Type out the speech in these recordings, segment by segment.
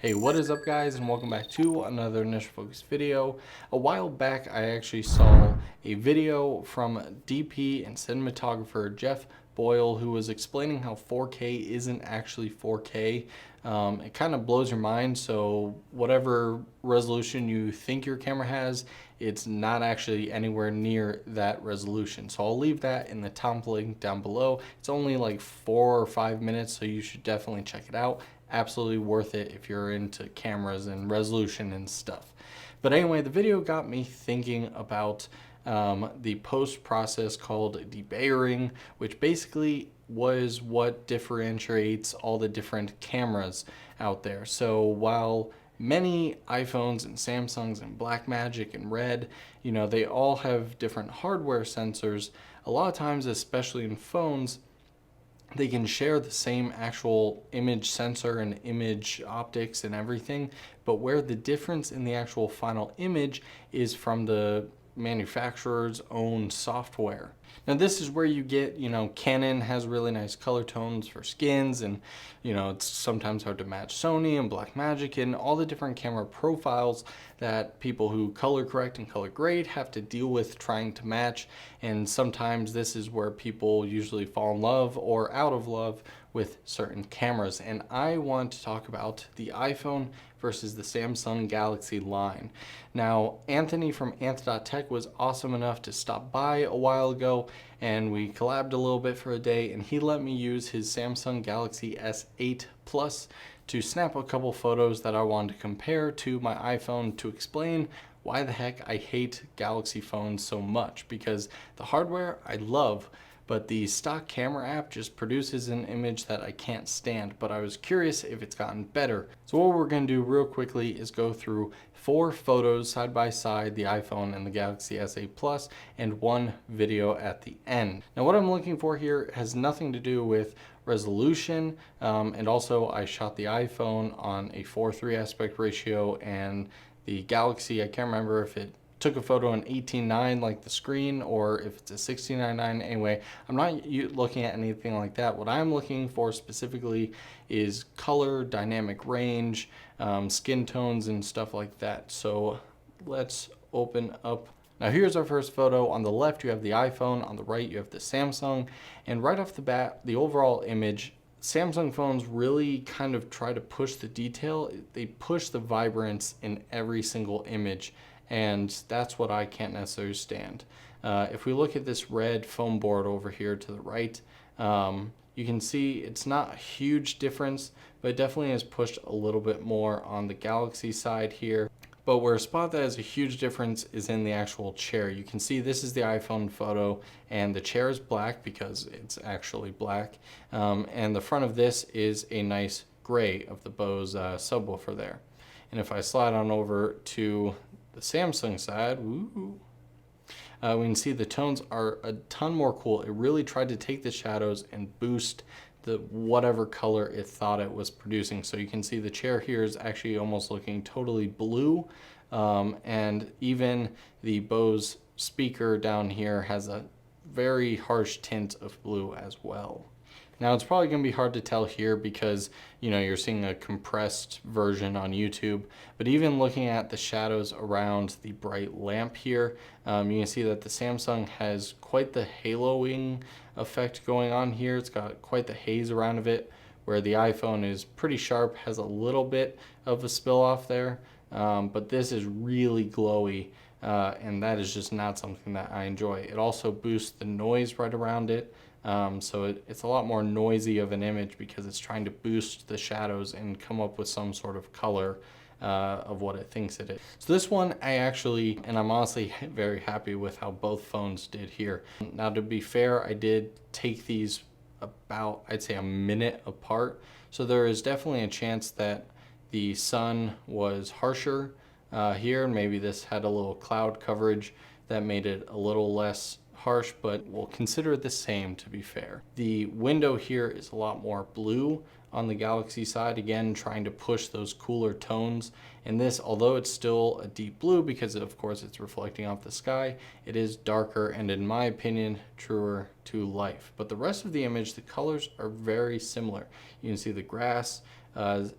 Hey, what is up guys, and welcome back to another initial focus video. A while back I actually saw a video from DP and cinematographer Jeff Boyle, who was explaining how 4K isn't actually 4K. It kind of blows your mind. So whatever resolution you think your camera has, it's not actually anywhere near that resolution. So I'll leave that in the top link down below. It's only like 4 or 5 minutes, so you should definitely check it out. Absolutely worth it if you're into cameras and resolution and stuff. But anyway, the video got me thinking about the post process called debayering, which basically was what differentiates all the different cameras out there. So while many iPhones and Samsungs and Blackmagic and Red, they all have different hardware sensors, a lot of times, especially in phones, they can share the same actual image sensor and image optics and everything, but where the difference in the actual final image is from the manufacturer's own software. Now this is where you get, Canon has really nice color tones for skins, and it's sometimes hard to match Sony and Blackmagic and all the different camera profiles that people who color correct and color grade have to deal with trying to match. And sometimes this is where people usually fall in love or out of love with certain cameras. And I want to talk about the iPhone versus the Samsung Galaxy line. Now, Anthony from Anth.tech was awesome enough to stop by a while ago, and we collabed a little bit for a day, and he let me use his Samsung Galaxy S8 Plus to snap a couple photos that I wanted to compare to my iPhone to explain why the heck I hate Galaxy phones so much, because the hardware I love, but the stock camera app just produces an image that I can't stand. But I was curious if it's gotten better. So what we're going to do real quickly is go through 4 photos side by side, the iPhone and the Galaxy S8 Plus, and 1 video at the end. Now what I'm looking for here has nothing to do with resolution, and also I shot the iPhone on a 4:3 aspect ratio, and the Galaxy, I can't remember if it took a photo in 18:9 like the screen or if it's a 16:9. Anyway, I'm not looking at anything like that. What I'm looking for specifically is color, dynamic range, skin tones and stuff like that. So let's open up. Now here's our first photo. On the left you have the iPhone, on the right you have the Samsung, and right off the bat, the overall image, Samsung phones really kind of try to push the detail. They push the vibrance in every single image, and that's what I can't necessarily stand. If we look at this red foam board over here to the right, you can see it's not a huge difference, but it definitely has pushed a little bit more on the Galaxy side here. But where a spot that has a huge difference is in the actual chair. You can see this is the iPhone photo, and the chair is black because it's actually black. And the front of this is a nice gray of the Bose subwoofer there. And if I slide on over to the Samsung side, we can see the tones are a ton more cool. It really tried to take the shadows and boost the whatever color it thought it was producing. So you can see the chair here is actually almost looking totally blue, and even the Bose speaker down here has a very harsh tint of blue as well. Now it's probably going to be hard to tell here because you're seeing a compressed version on YouTube, but even looking at the shadows around the bright lamp here, you can see that the Samsung has quite the haloing effect going on here. It's got quite the haze around of it, where the iPhone is pretty sharp, has a little bit of a spill off there, but this is really glowy, and that is just not something that I enjoy. It also boosts the noise right around it. So it's a lot more noisy of an image because it's trying to boost the shadows and come up with some sort of color of what it thinks it is. So this one and I'm honestly very happy with how both phones did here. Now to be fair, I did take these about, I'd say, a minute apart. So there is definitely a chance that the sun was harsher here. Maybe this had a little cloud coverage that made it a little less harsh, but we'll consider it the same to be fair. The window here is a lot more blue on the Galaxy side, again trying to push those cooler tones. And this, although it's still a deep blue because of course it's reflecting off the sky, it is darker and in my opinion truer to life. But the rest of the image, the colors are very similar. You can see the grass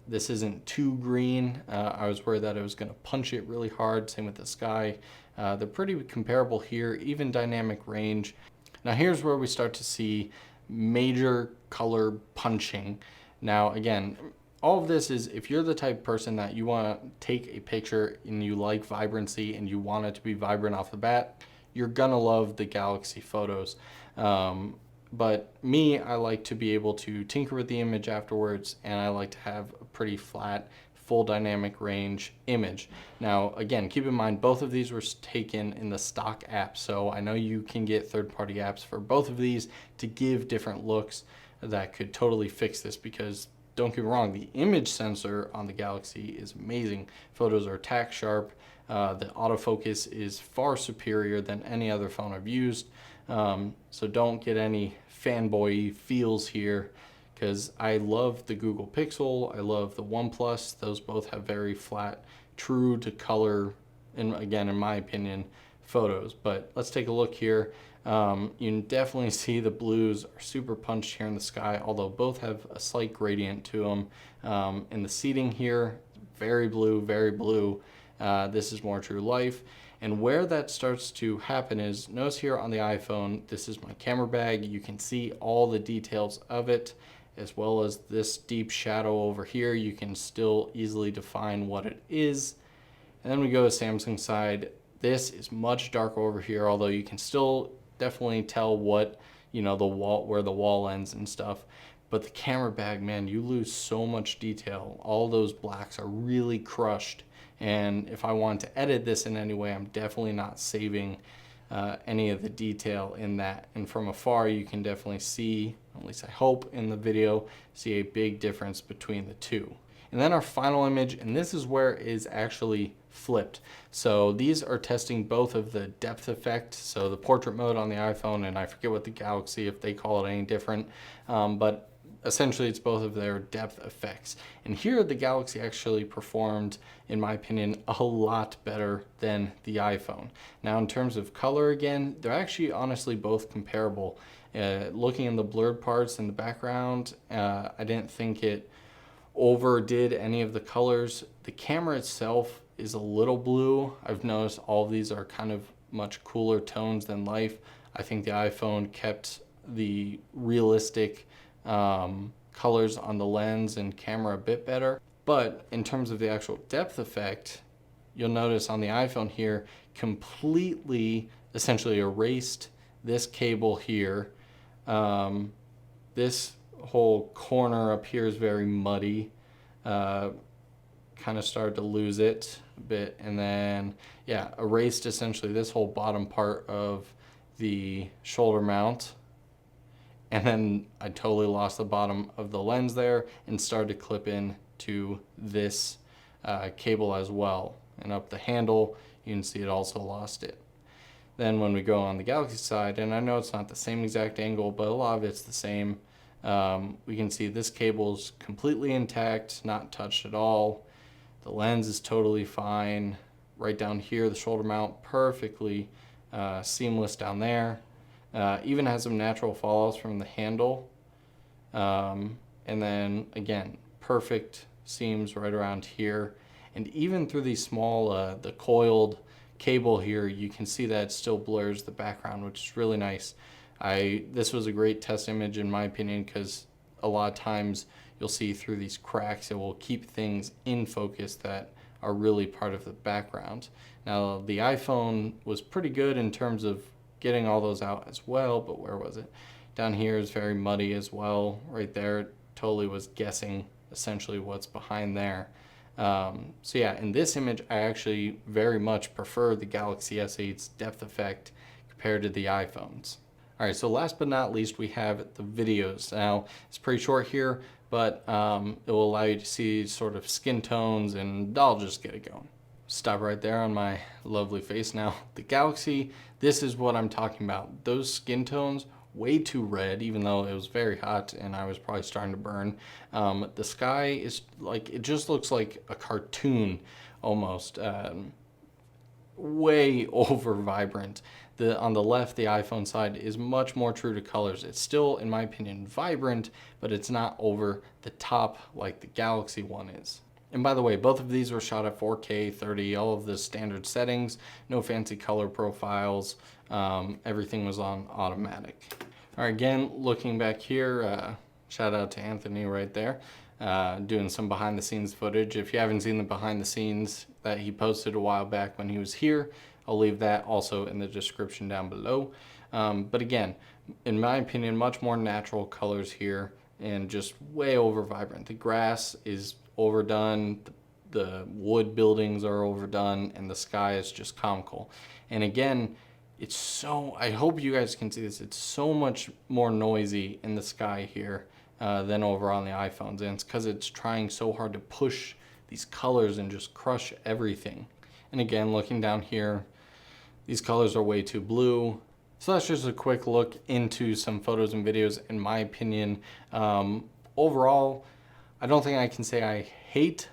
This isn't too green. I was worried that I was going to punch it really hard. Same with the sky. They're pretty comparable here, even dynamic range. Now here's where we start to see major color punching. Now again, all of this is if you're the type of person that you want to take a picture and you like vibrancy and you want it to be vibrant off the bat, you're gonna love the Galaxy photos. But me, I like to be able to tinker with the image afterwards, and I like to have a pretty flat, full dynamic range image. Now, again, keep in mind, both of these were taken in the stock app, so I know you can get third-party apps for both of these to give different looks that could totally fix this, because don't get me wrong, the image sensor on the Galaxy is amazing. Photos are tack sharp. The autofocus is far superior than any other phone I've used. So don't get any fanboy feels here, because I love the Google Pixel. I love the OnePlus. Those both have very flat, true to color, and again, in my opinion, photos. But let's take a look here. You can definitely see the blues are super punched here in the sky, although both have a slight gradient to them. In the seating here, very blue, very blue. This is more true life. And where that starts to happen is, notice here on the iPhone, this is my camera bag. You can see all the details of it, as well as this deep shadow over here. You can still easily define what it is. And then we go to Samsung side. This is much darker over here, although you can still definitely tell what, the wall, where the wall ends and stuff. But the camera bag, man, you lose so much detail. All those blacks are really crushed. And if I want to edit this in any way, I'm definitely not saving any of the detail in that. And from afar, you can definitely see, at least I hope in the video, see a big difference between the two. And then our final image, and this is where it is actually flipped. So these are testing both of the depth effect, so the portrait mode on the iPhone, and I forget what the Galaxy, if they call it any different, but essentially it's both of their depth effects. And here the Galaxy actually performed, in my opinion, a lot better than the iPhone. Now in terms of color, again, they're actually honestly both comparable. Looking in the blurred parts in the background, I didn't think it overdid any of the colors. The camera itself is a little blue. I've noticed all of these are kind of much cooler tones than life. I think the iPhone kept the realistic colors on the lens and camera a bit better. But in terms of the actual depth effect, you'll notice on the iPhone here, completely essentially erased this cable here. This whole corner up here is very muddy. Kind of started to lose it a bit, and then yeah, erased essentially this whole bottom part of the shoulder mount. And then I totally lost the bottom of the lens there and started to clip in to this cable as well. And up the handle, you can see it also lost it. Then when we go on the Galaxy side, and I know it's not the same exact angle, but a lot of it's the same. We can see this cable's completely intact, not touched at all. The lens is totally fine. Right down here, the shoulder mount, perfectly seamless down there. Even has some natural fallouts from the handle. And then again, perfect seams right around here. And even through these small, the coiled cable here, you can see that it still blurs the background, which is really nice. This was a great test image in my opinion, because a lot of times you'll see through these cracks, it will keep things in focus that are really part of the background. Now the iPhone was pretty good in terms of getting all those out as well, but where was it? Down here is very muddy as well. Right there, it totally was guessing essentially what's behind there. So yeah, in this image, I actually very much prefer the Galaxy S8's depth effect compared to the iPhone's. All right, so last but not least, we have the videos. Now, it's pretty short here, but it will allow you to see sort of skin tones, and I'll just get it going. Stop right there on my lovely face now. The Galaxy, this is what I'm talking about. Those skin tones, way too red, even though it was very hot and I was probably starting to burn. The sky is like, it just looks like a cartoon almost. way over vibrant. On the left, the iPhone side is much more true to colors. It's still, in my opinion, vibrant, but it's not over the top like the Galaxy one is. And by the way, both of these were shot at 4K 30, all of the standard settings, no fancy color profiles. Everything was on automatic. All right, again, looking back here, shout out to Anthony right there, doing some behind the scenes footage. If you haven't seen the behind the scenes that he posted a while back when he was here, I'll leave that also in the description down below. But again, in my opinion, much more natural colors here and just way over vibrant. The grass is overdone, the wood buildings are overdone, and the sky is just comical. And again, it's so, I hope you guys can see this, it's so much more noisy in the sky here than over on the iPhones. And it's because it's trying so hard to push these colors and just crush everything. And again, looking down here, these colors are way too blue. So that's just a quick look into some photos and videos in my opinion. Overall, I don't think I can say I hate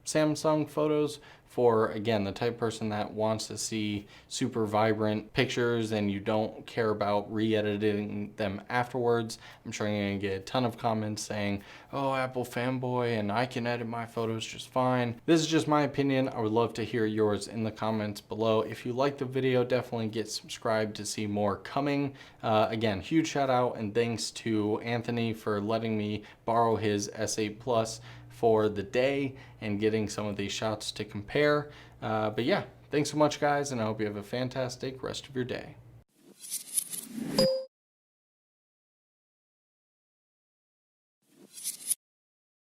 Samsung photos for, again, the type of person that wants to see super vibrant pictures and you don't care about re-editing them afterwards. I'm sure you're gonna get a ton of comments saying, oh, Apple fanboy, and I can edit my photos just fine. This is just my opinion. I would love to hear yours in the comments below. If you like the video, definitely get subscribed to see more coming. Again, huge shout out and thanks to Anthony for letting me borrow his S8 Plus for the day and getting some of these shots to compare. But yeah, thanks so much guys, and I hope you have a fantastic rest of your day.